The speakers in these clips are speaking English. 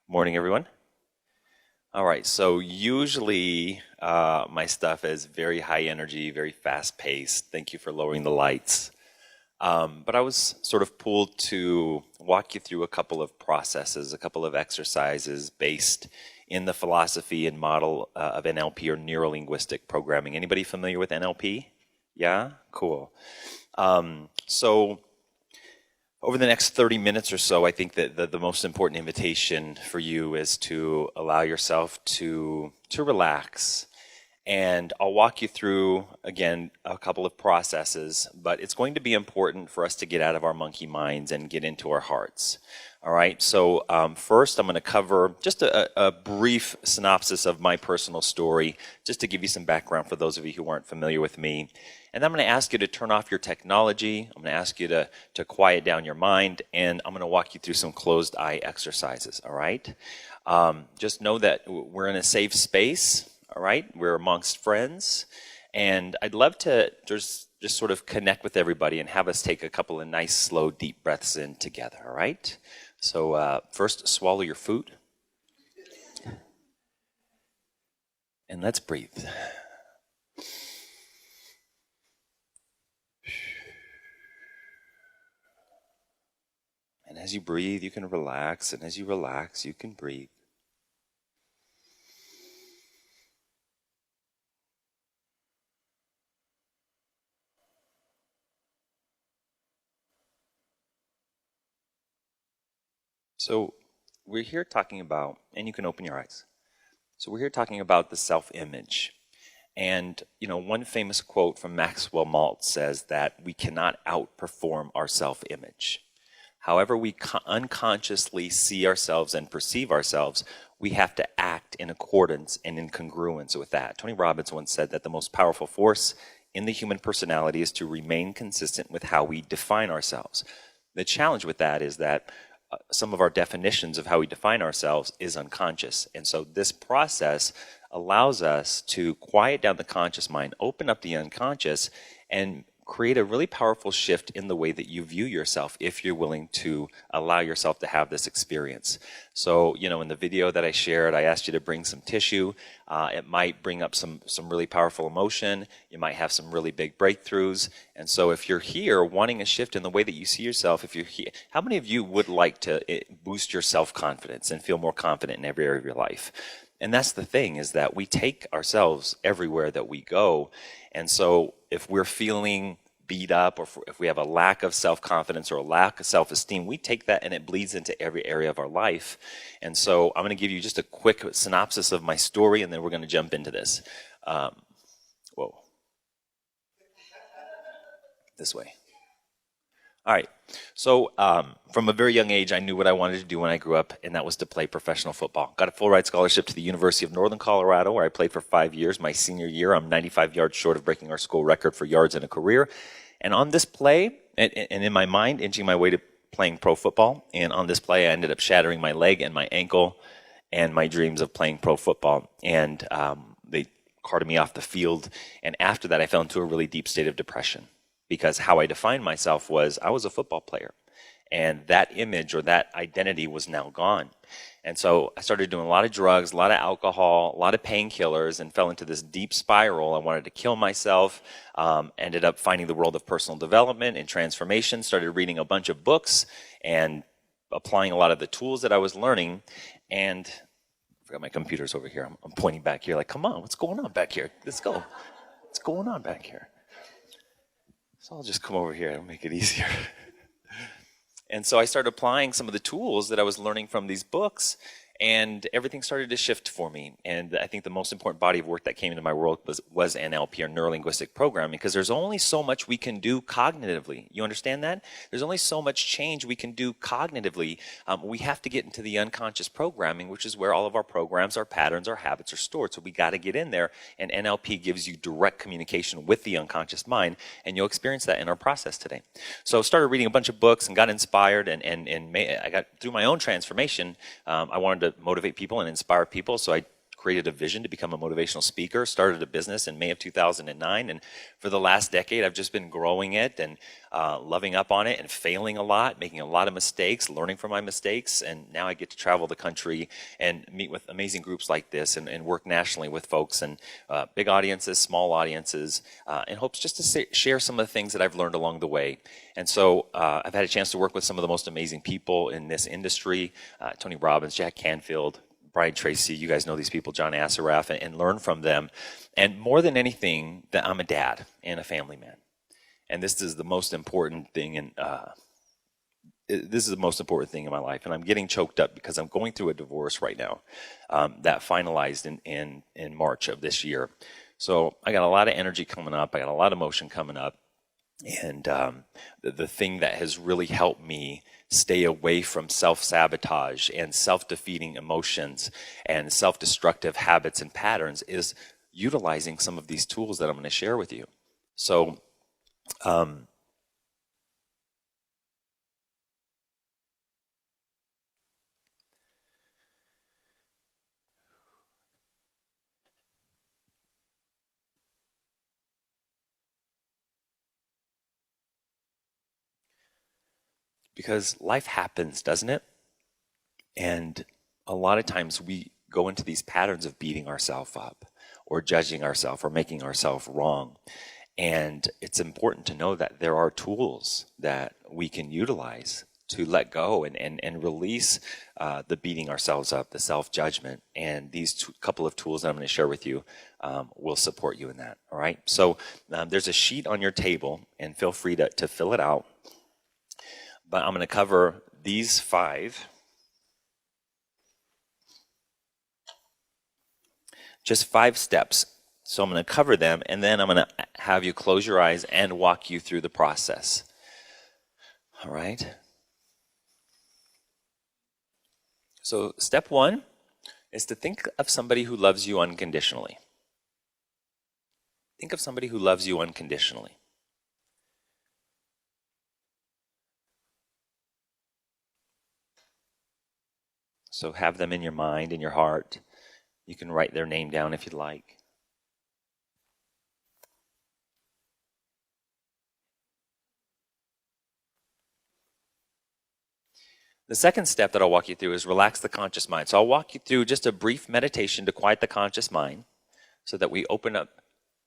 Morning, everyone. All right, so usually my stuff is very high energy, very fast paced. Thank you for lowering the lights. But I was sort of pulled to walk you through a couple of processes, a couple of exercises based in the philosophy and model of NLP or neuro-linguistic programming. Anybody familiar with NLP? Yeah? Cool. So over the next 30 minutes or so, I think that the most important invitation for you is to allow yourself to relax. And I'll walk you through, again, a couple of processes, but it's going to be important for us to get out of our monkey minds and get into our hearts. All right, so first I'm going to cover just a brief synopsis of my personal story, just to give you some background for those of you who aren't familiar with me. And then I'm going to ask you to turn off your technology. I'm going to ask you to quiet down your mind, and I'm going to walk you through some closed eye exercises, all right? Just know that we're in a safe space, all right? We're amongst friends, and I'd love to just sort of connect with everybody and have us take a couple of nice, slow, deep breaths in together, all right? So first, swallow your food, and let's breathe. And as you breathe, you can relax, and as you relax, you can breathe. So we're here talking about, and you can open your eyes. So we're here talking about the self-image. And, you know, one famous quote from Maxwell Maltz says that we cannot outperform our self-image. However we unconsciously see ourselves and perceive ourselves, we have to act in accordance and in congruence with that. Tony Robbins once said that the most powerful force in the human personality is to remain consistent with how we define ourselves. The challenge with that is that some of our definitions of how we define ourselves is unconscious. And so this process allows us to quiet down the conscious mind, open up the unconscious, and create a really powerful shift in the way that you view yourself if you're willing to allow yourself to have this experience. So, you know, in the video that I shared, I asked you to bring some tissue. It might bring up some really powerful emotion. You might have some really big breakthroughs. And so if you're here wanting a shift in the way that you see yourself, if you're here, how many of you would like to boost your self-confidence and feel more confident in every area of your life? And that's the thing, is that we take ourselves everywhere that we go. And so if we're feeling beat up, or if we have a lack of self-confidence or a lack of self-esteem, we take that and it bleeds into every area of our life. And so I'm going to give you just a quick synopsis of my story, and then we're going to jump into this. Whoa. This way. All right. So from a very young age, I knew what I wanted to do when I grew up, and that was to play professional football. Got a full-ride scholarship to the University of Northern Colorado, where I played for 5 years. My senior year, I'm 95 yards short of breaking our school record for yards in a career. And on this play, and in my mind, inching my way to playing pro football, and on this play, I ended up shattering my leg and my ankle and my dreams of playing pro football. And they carted me off the field. And after that, I fell into a really deep state of depression, because how I defined myself was I was a football player, and that image or that identity was now gone. And so I started doing a lot of drugs, a lot of alcohol, a lot of painkillers, and fell into this deep spiral. I wanted to kill myself, ended up finding the world of personal development and transformation, started reading a bunch of books and applying a lot of the tools that I was learning. And I forgot my computer's over here. I'm pointing back here like, come on, what's going on back here? Let's go. What's going on back here? So I'll just come over here and make it easier. And so I started applying some of the tools that I was learning from these books, and everything started to shift for me. And I think the most important body of work that came into my world was NLP, or neuro-linguistic programming, because there's only so much we can do cognitively. You understand that? There's only so much change we can do cognitively. We have to get into the unconscious programming, which is where all of our programs, our patterns, our habits are stored. So we got to get in there, and NLP gives you direct communication with the unconscious mind, and you'll experience that in our process today. So I started reading a bunch of books and got inspired, and I got through my own transformation. I wanted to motivate people and inspire people, so I created a vision to become a motivational speaker, started a business in May of 2009, and for the last decade I've just been growing it and loving up on it and failing a lot, making a lot of mistakes, learning from my mistakes, and now I get to travel the country and meet with amazing groups like this and work nationally with folks and big audiences, small audiences, in hopes just to share some of the things that I've learned along the way. And so I've had a chance to work with some of the most amazing people in this industry, Tony Robbins, Jack Canfield, Brian Tracy, you guys know these people, John Assaraf, and learn from them. And more than anything, that I'm a dad and a family man. And this is the most important thing in my life. And I'm getting choked up because I'm going through a divorce right now that finalized in March of this year. So I got a lot of energy coming up. I got a lot of emotion coming up. And the thing that has really helped me stay away from self-sabotage and self-defeating emotions and self-destructive habits and patterns is utilizing some of these tools that I'm going to share with you. So because life happens, doesn't it? And a lot of times we go into these patterns of beating ourselves up or judging ourselves or making ourselves wrong. And it's important to know that there are tools that we can utilize to let go and release the beating ourselves up, the self-judgment. And these couple of tools that I'm going to share with you will support you in that. All right. So there's a sheet on your table, and feel free to fill it out. But I'm going to cover these 5. Just 5 steps. So I'm going to cover them, and then I'm going to have you close your eyes and walk you through the process. All right? So step 1 is to think of somebody who loves you unconditionally. Think of somebody who loves you unconditionally. So have them in your mind, in your heart. You can write their name down if you'd like. The second step that I'll walk you through is relax the conscious mind. So I'll walk you through just a brief meditation to quiet the conscious mind so that we open up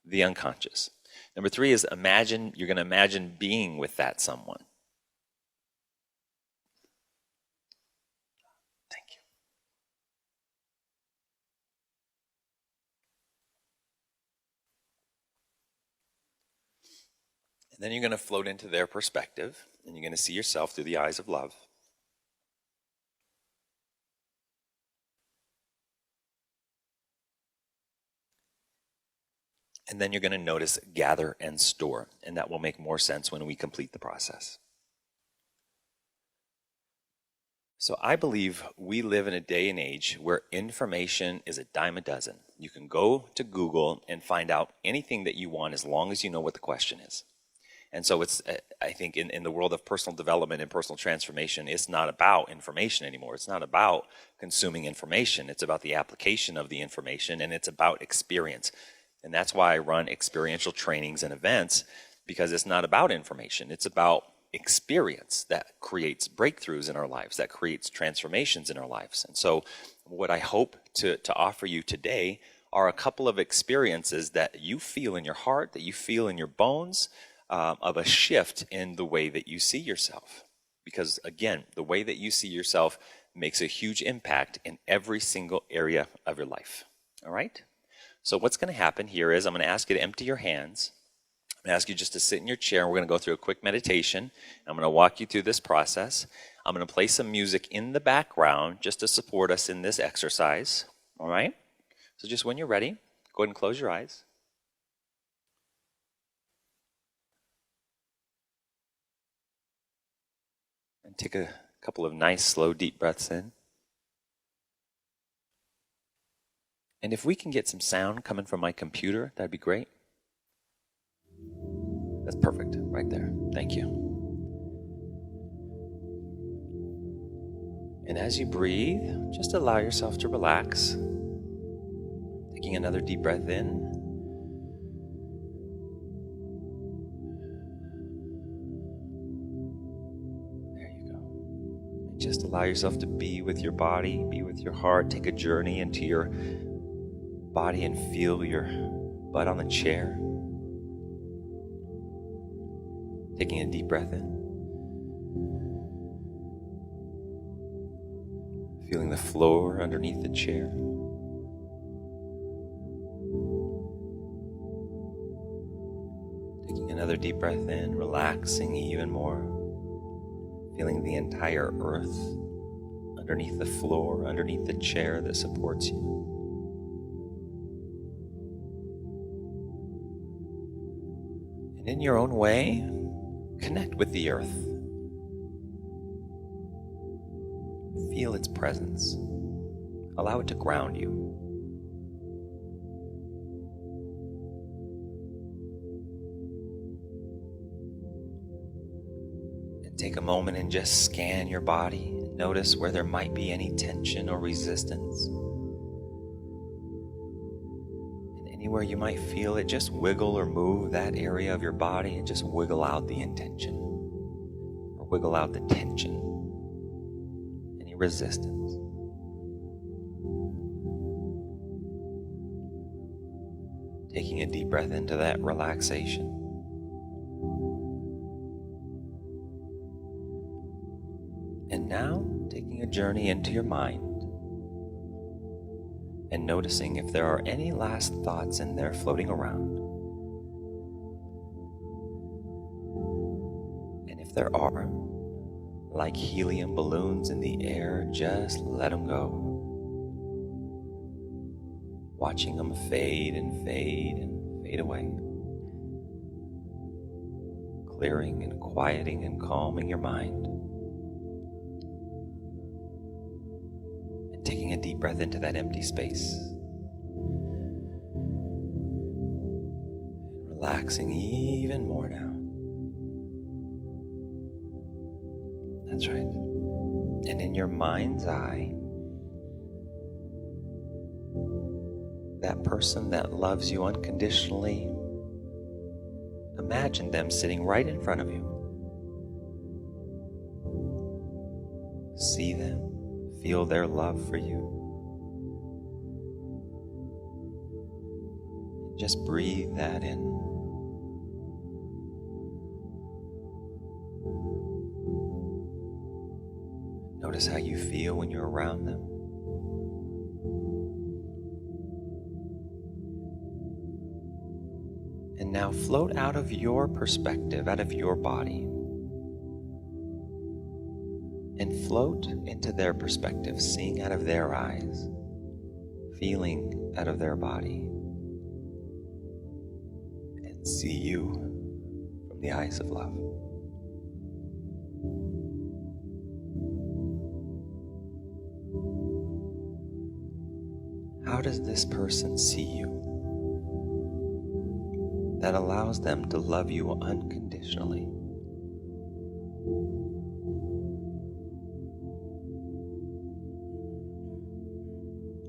the unconscious. Number 3 is you're going to imagine being with that someone. Thank you. And then you're going to float into their perspective, and you're going to see yourself through the eyes of love. And then you're going to notice gather and store, and that will make more sense when we complete the process. So I believe we live in a day and age where information is a dime a dozen. You can go to Google and find out anything that you want as long as you know what the question is. And so it's, I think in the world of personal development and personal transformation, it's not about information anymore. It's not about consuming information. It's about the application of the information, and it's about experience. And that's why I run experiential trainings and events, because it's not about information. It's about experience that creates breakthroughs in our lives, that creates transformations in our lives. And so what I hope to offer you today are a couple of experiences that you feel in your heart, that you feel in your bones, of a shift in the way that you see yourself. Because again, the way that you see yourself makes a huge impact in every single area of your life. All right? So what's going to happen here is I'm going to ask you to empty your hands. I'm going to ask you just to sit in your chair, and we're going to go through a quick meditation. I'm going to walk you through this process. I'm going to play some music in the background just to support us in this exercise. All right? So just when you're ready, go ahead and close your eyes. And take a couple of nice, slow, deep breaths in. And if we can get some sound coming from my computer, that'd be great. That's perfect, right there. Thank you. And as you breathe, just allow yourself to relax. Taking another deep breath in. There you go. And just allow yourself to be with your body, be with your heart. Take a journey into your body and feel your butt on the chair. Taking a deep breath in. Feeling the floor underneath the chair. Taking another deep breath in, relaxing even more. Feeling the entire earth underneath the floor, underneath the chair that supports you. And in your own way, connect with the earth. Feel its presence. Allow it to ground you. And take a moment and just scan your body and notice where there might be any tension or resistance. And anywhere you might feel it, just wiggle or move that area of your body and just wiggle out the intention or wiggle out the tension. Resistance. Taking a deep breath into that relaxation. And now taking a journey into your mind and noticing if there are any last thoughts in there floating around. And if there are, like helium balloons in the air, just let them go. Watching them fade and fade and fade away. Clearing and quieting and calming your mind. And taking a deep breath into that empty space. And relaxing even more now. That's right. And in your mind's eye, that person that loves you unconditionally, imagine them sitting right in front of you. See them, feel their love for you. Just breathe that in. Notice how you feel when you're around them. And now float out of your perspective, out of your body, and float into their perspective, seeing out of their eyes, feeling out of their body, and see you from the eyes of love. How does this person see you that allows them to love you unconditionally?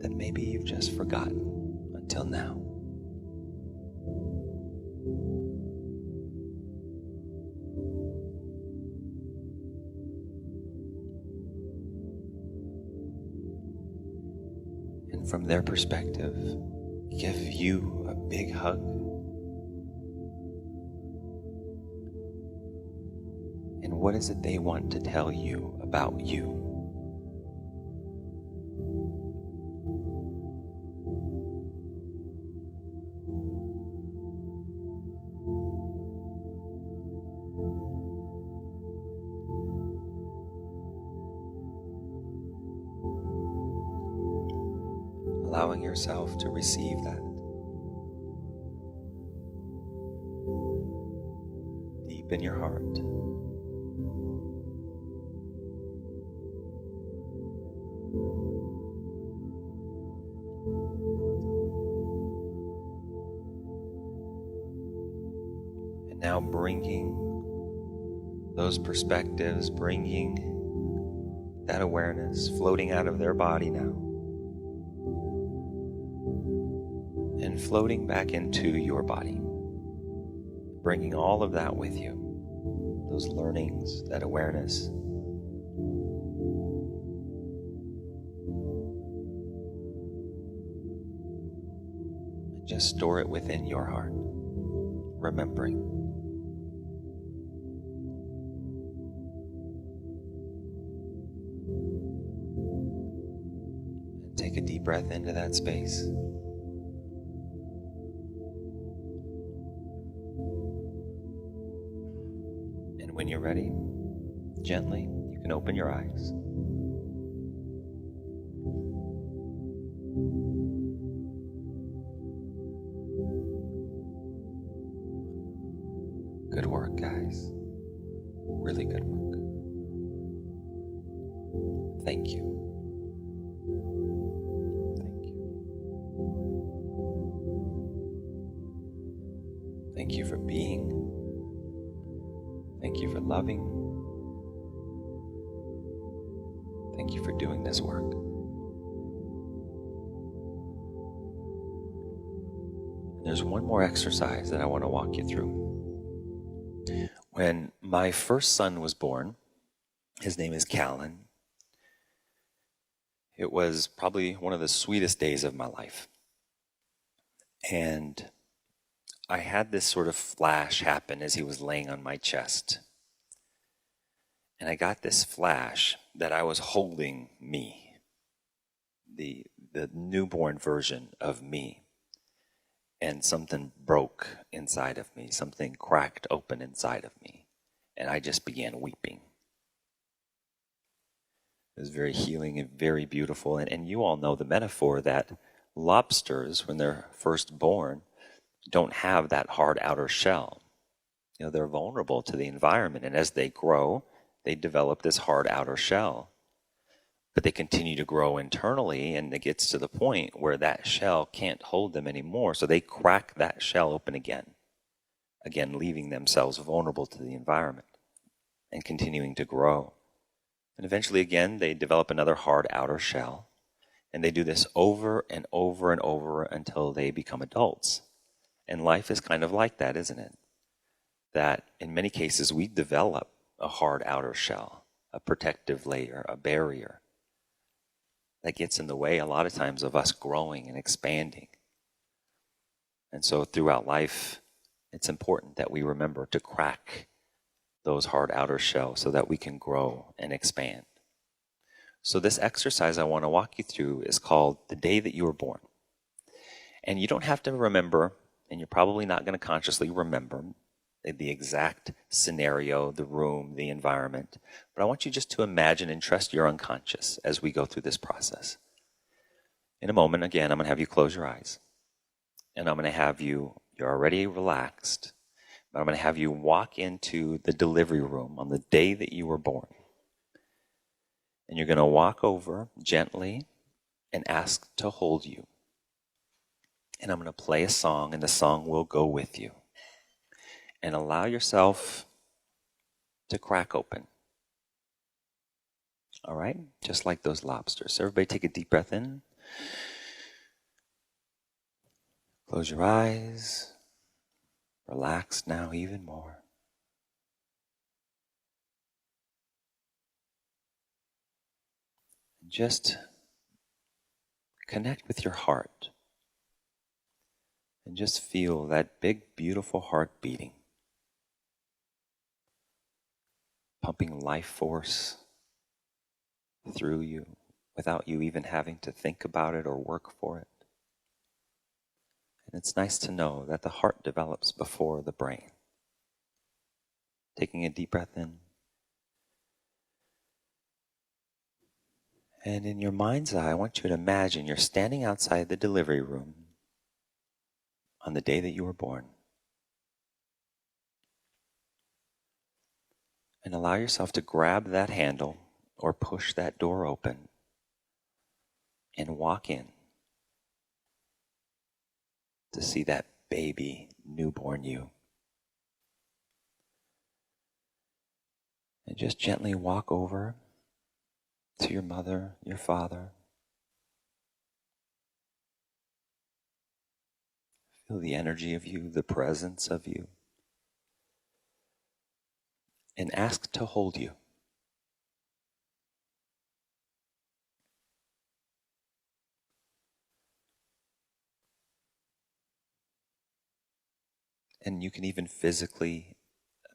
That maybe you've just forgotten until now. From their perspective, give you a big hug. And what is it they want to tell you about you? Allowing yourself to receive that. Deep in your heart. And now bringing those perspectives, bringing that awareness floating out of their body now. and floating back into your body, bringing all of that with you, those learnings, that awareness. And just store it within your heart, remembering. And take a deep breath into that space. And when you're ready, gently, you can open your eyes. Good work, guys. Really good work. Thank you. Thank you. Thank you for being. Thank you for loving. Thank you for doing this work. And there's one more exercise that I want to walk you through. When my first son was born, his name is Callan, it was probably one of the sweetest days of my life. And I had this sort of flash happen as he was laying on my chest. And I got this flash that I was holding me, the newborn version of me. And something broke inside of me, something cracked open inside of me. And I just began weeping. It was very healing and very beautiful. And you all know the metaphor that lobsters, when they're first born, don't have that hard outer shell. You know, they're vulnerable to the environment. And as they grow, they develop this hard outer shell. But they continue to grow internally, and it gets to the point where that shell can't hold them anymore. So they crack that shell open again, leaving themselves vulnerable to the environment and continuing to grow. And eventually, again, they develop another hard outer shell. And they do this over and over and over until they become adults. And life is kind of like that, isn't it? That in many cases, we develop a hard outer shell, a protective layer, a barrier that gets in the way a lot of times of us growing and expanding. And so throughout life, it's important that we remember to crack those hard outer shells so that we can grow and expand. So this exercise I want to walk you through is called The Day That You Were Born. And you don't have to remember, and you're probably not going to consciously remember the exact scenario, the room, the environment. But I want you just to imagine and trust your unconscious as we go through this process. In a moment, again, I'm going to have you close your eyes. And I'm going to have you're already relaxed, but I'm going to have you walk into the delivery room on the day that you were born. And you're going to walk over gently and ask to hold you. And I'm going to play a song, and the song will go with you. And allow yourself to crack open. All right? Just like those lobsters. So everybody take a deep breath in. Close your eyes. Relax now even more. Just connect with your heart. And just feel that big, beautiful heart beating. Pumping life force through you without you even having to think about it or work for it. And it's nice to know that the heart develops before the brain. Taking a deep breath in. And in your mind's eye, I want you to imagine you're standing outside the delivery room on the day that you were born. And allow yourself to grab that handle or push that door open and walk in to see that baby newborn you. And just gently walk over to your mother, your father. Feel the energy of you, the presence of you. And ask to hold you. And you can even physically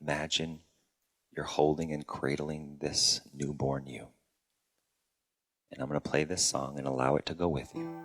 imagine you're holding and cradling this newborn you. And I'm going to play this song and allow it to go with you.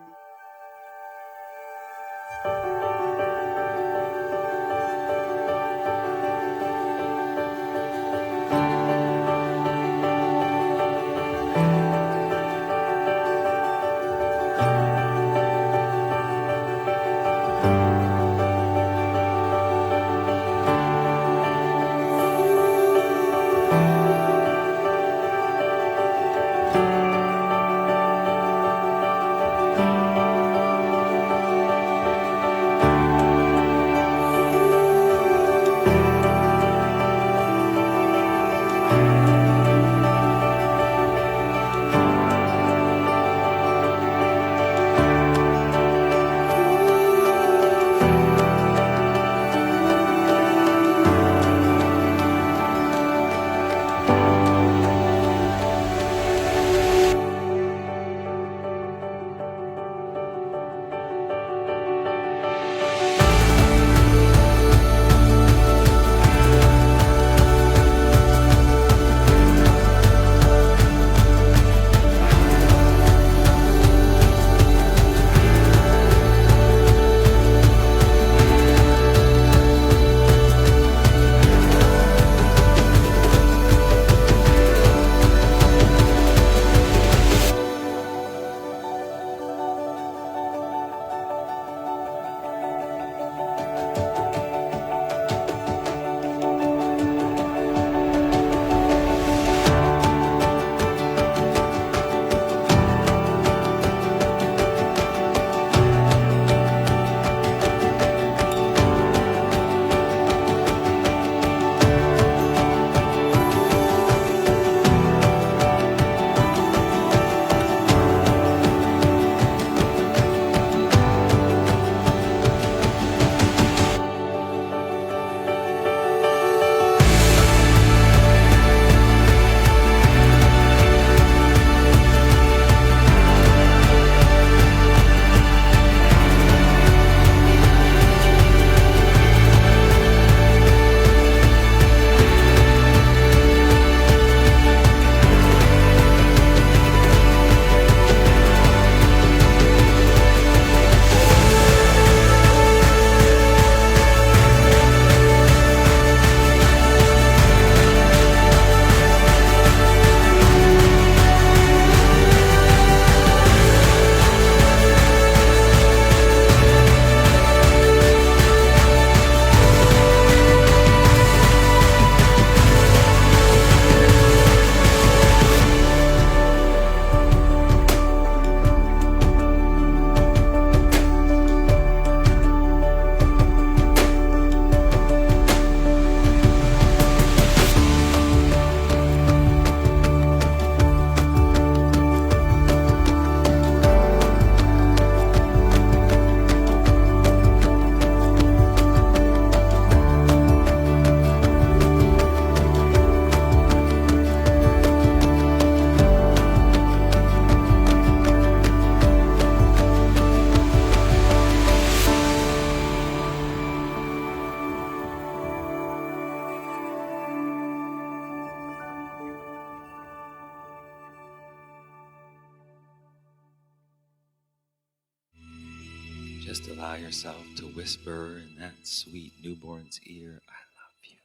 Just allow yourself to whisper in that sweet newborn's ear, I love you,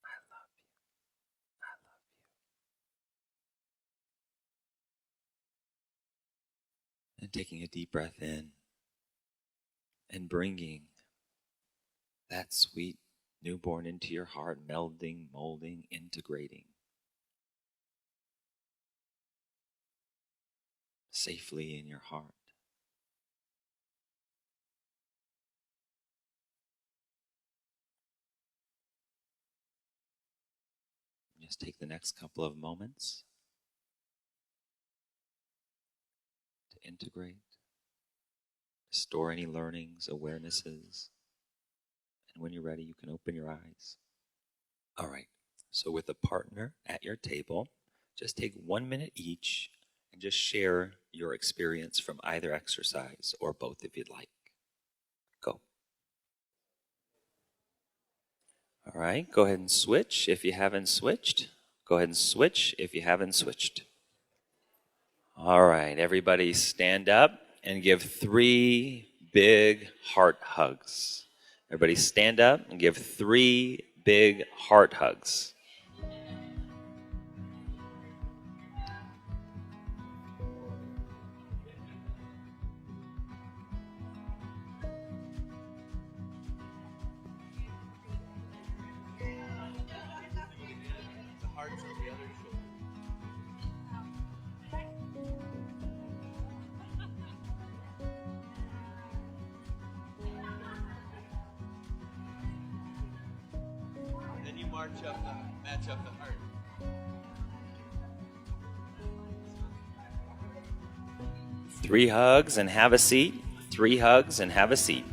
I love you, I love you. And taking a deep breath in and bringing that sweet newborn into your heart, melding, molding, integrating safely in your heart. Just take the next couple of moments to integrate, Store any learnings, awarenesses. And when you're ready, you can open your eyes. All right. So with a partner at your table, just take 1 minute each and just share your experience from either exercise or both if you'd like. Go. All right. Go ahead and switch if you haven't switched. Go ahead and switch if you haven't switched. All right. Everybody stand up and give 3 big heart hugs. Everybody stand up and give 3 big heart hugs. Then you match up the heart. Three hugs and have a seat. 3 hugs and have a seat.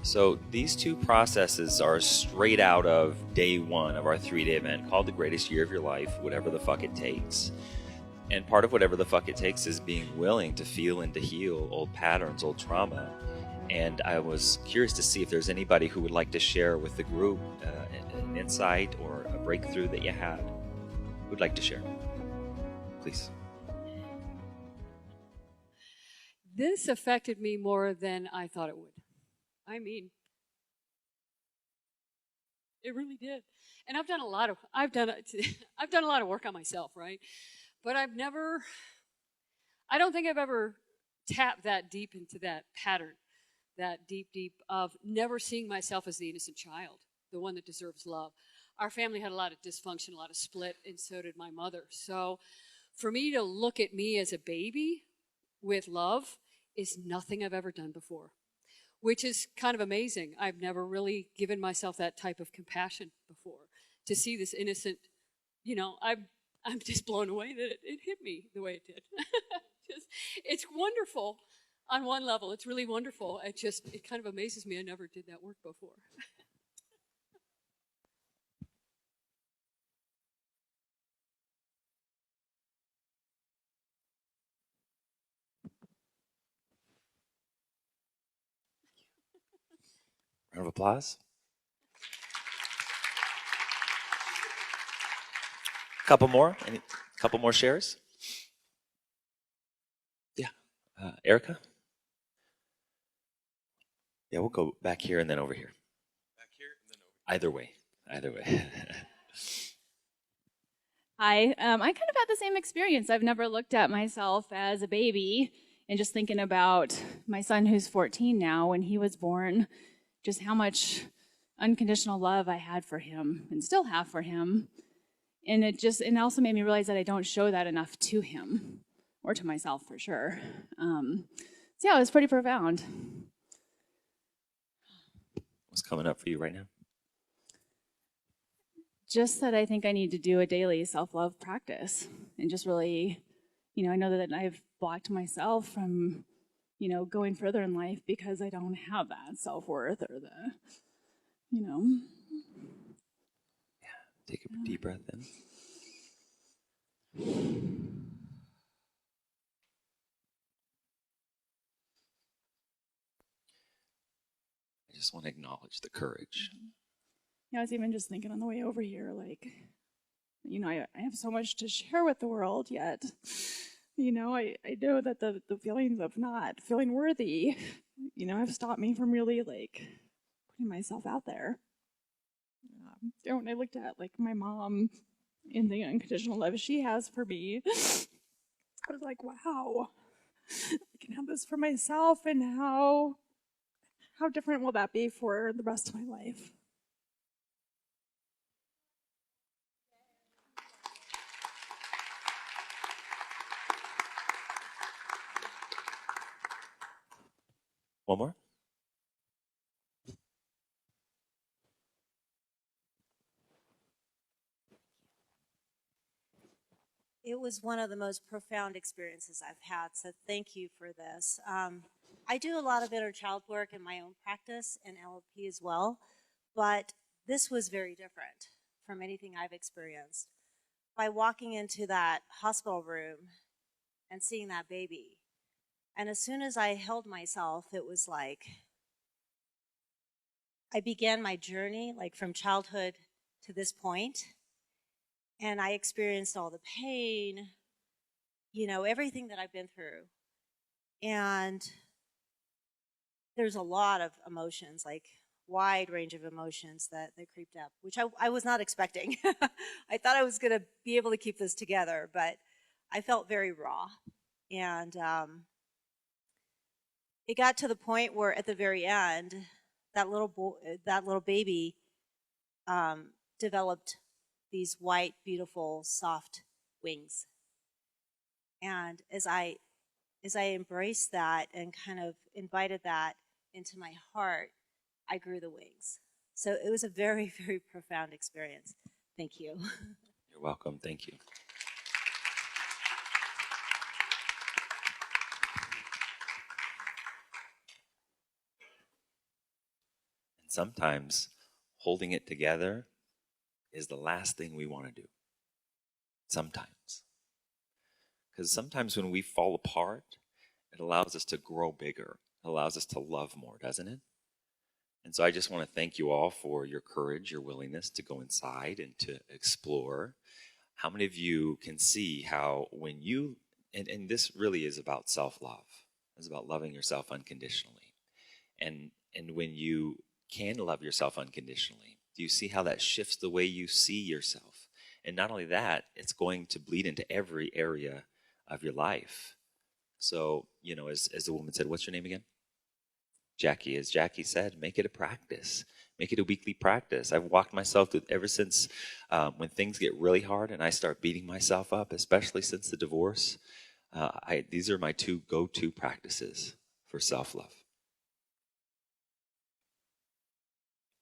So these 2 processes are straight out of day 1 of our 3-day event called The Greatest Year of Your Life, whatever the fuck it takes. And part of whatever the fuck it takes is being willing to feel and to heal old patterns, old trauma. And I was curious to see if there's anybody who would like to share with the group an insight or a breakthrough that you had. Who'd like to share? Please. This affected me more than I thought it would. I mean, it really did. And I've done a lot of work on myself, right? But I don't think I've ever tapped that deep into that pattern, that deep of never seeing myself as the innocent child, the one that deserves love. Our family had a lot of dysfunction, a lot of split, and so did my mother. So for me to look at me as a baby with love is nothing I've ever done before, which is kind of amazing. I've never really given myself that type of compassion before. To see this innocent, I'm just blown away that it hit me the way it did. It's wonderful on one level. It's really wonderful. It kind of amazes me. I never did that work before. Round of applause. Couple more shares. Yeah. Erica? Yeah, we'll go back here and then over here. Back here and then over here. Either way. Hi, I kind of had the same experience. I've never looked at myself as a baby, and just thinking about my son who's 14 now, when he was born, just how much unconditional love I had for him and still have for him. And it also made me realize that I don't show that enough to him or to myself for sure. So yeah, it was pretty profound. What's coming up for you right now? Just that I think I need to do a daily self-love practice and just really, I know that I've blocked myself from, going further in life because I don't have that self-worth or the. Yeah. Take a deep breath in. I just want to acknowledge the courage. I was even just thinking on the way over here, I have so much to share with the world, yet, I know that the feelings of not feeling worthy, have stopped me from really, putting myself out there. When I looked at, my mom and the unconditional love she has for me, I was like, wow, I can have this for myself, and how different will that be for the rest of my life? One more? was one of the most profound experiences I've had, so thank you for this. I do a lot of inner child work in my own practice and NLP as well, but this was very different from anything I've experienced. By walking into that hospital room and seeing that baby, and as soon as I held myself, it was like I began my journey, like from childhood to this point, and I experienced all the pain, everything that I've been through. And there's a lot of emotions, like wide range of emotions that creeped up, which I was not expecting. I thought I was going to be able to keep this together, but I felt very raw. And it got to the point where at the very end, that little baby developed these white, beautiful, soft wings. And as I embraced that and kind of invited that into my heart, I grew the wings. So it was a very, very profound experience. Thank you. You're welcome. Thank you. And sometimes holding it together is the last thing we want to do. Sometimes. Because sometimes when we fall apart, it allows us to grow bigger. It allows us to love more, doesn't it? And so I just want to thank you all for your courage, your willingness to go inside and to explore. How many of you can see how when you, and this really is about self-love. It's about loving yourself unconditionally. And when you can love yourself unconditionally, do you see how that shifts the way you see yourself? And not only that, it's going to bleed into every area of your life. So, as the woman said, what's your name again? Jackie. As Jackie said, make it a practice. Make it a weekly practice. I've walked myself through ever since when things get really hard and I start beating myself up, especially since the divorce. These are my two go-to practices for self-love.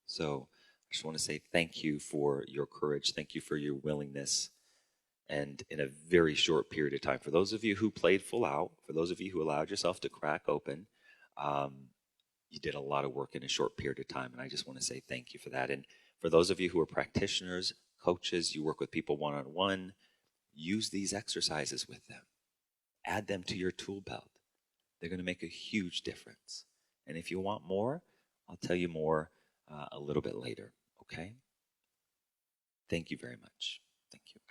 So I just want to say thank you for your courage. Thank you for your willingness. And in a very short period of time, for those of you who played full out, for those of you who allowed yourself to crack open, you did a lot of work in a short period of time. And I just want to say thank you for that. And for those of you who are practitioners, coaches, you work with people one-on-one, use these exercises with them. Add them to your tool belt. They're going to make a huge difference. And if you want more, I'll tell you more a little bit later, okay? Thank you very much. Thank you.